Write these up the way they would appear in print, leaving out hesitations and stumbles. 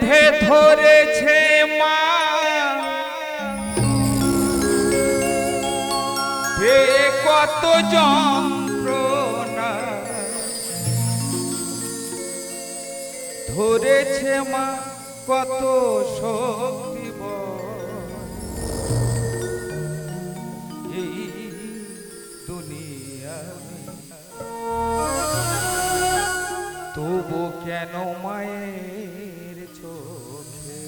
গর্ভে ধরেছে মা হে কত যন্ত্রণা ধরেছে মা কত শক্তি এই দুনিয়া তবু কেন মায়ের চোখে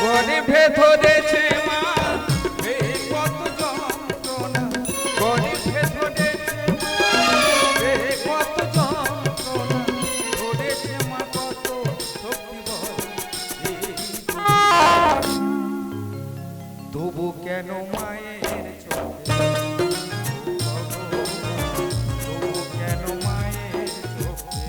গর্ভে ধরেছে মা হে কত যন্ত্রণা গর্ভে ধরেছে মা হে কত যন্ত্রণা ধরেছে মা কত শক্তি তবু কেন মায়ের চোখে তবু কেন মায়ের চোখে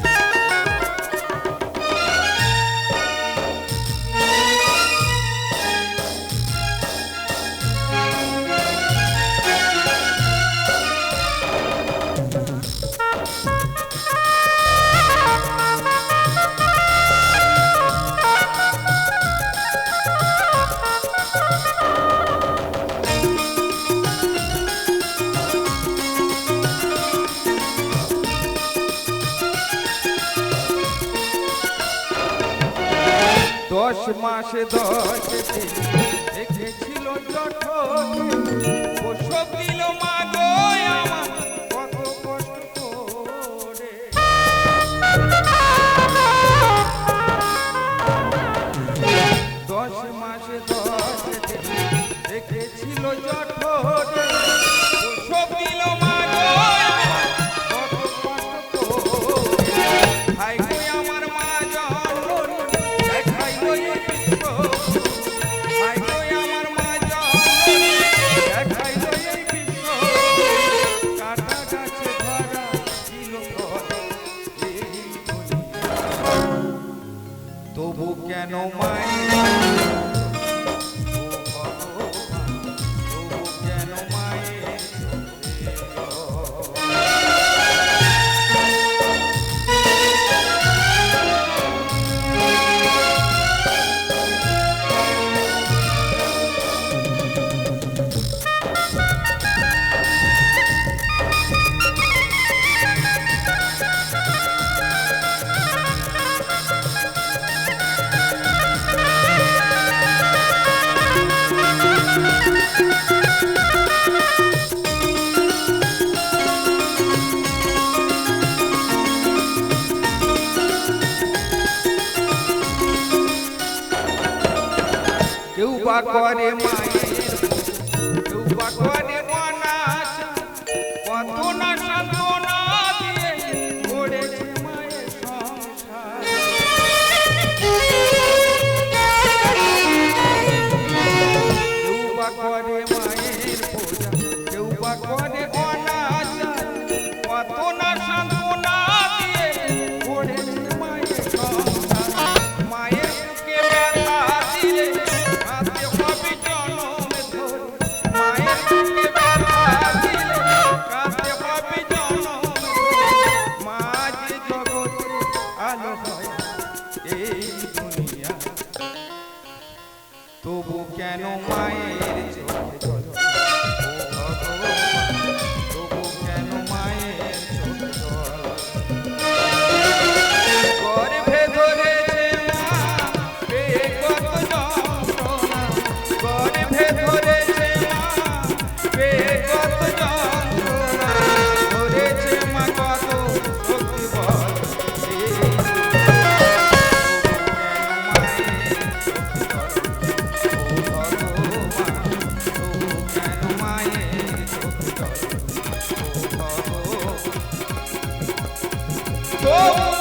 দশ মাসে 10 দিন দেখেছিল জঠর প্রসব দিল মা গো আমার কত কষ্ট করে 10 মাসে 10 দিন দেখেছিল জঠর প্রসব দিল মা গো আমার কত কষ্ট করে হাই গো আমার মা জননী দেখাই গো এই বিশ্ব হাই গো আমার মা জননী দেখাই গো এই বিশ্ব কাটা গাছে ধরা ছিল ঘর এই দুনিয়া তবু কেন মায়ের তবু কেন মায়ের কেউ বা করে মায়ের কেউ বা করে অনাশা কত না সান্ত্বনা দিয়ে গড়েছে মায়ের সংসার কেউ বা করে মায়ের পূজা কেউ বা করে অনাশা কত না সান্ত্বনা দিয়ে গড়েছে মায়ের সংসার মায়ের বুকে ব্যথা দিলে কাঁদতে হবে জনমে ধরে মায়ের বুকে ব্যথা দিলে কাঁদতে হবে জনমে ধরে মা যে জগতে আলো হয় এই দুনিয়া তবু কেন মায়ের চোখে জল ও ভগবান তবু কেন মায়ের চোখে জল গর্ভে ধরেছে মা হে কত যন্ত্রণা গর্ভে ধরেছে মা হে কত যন্ত্রণা ধরেছে মা কত শক্তি বল এই তবু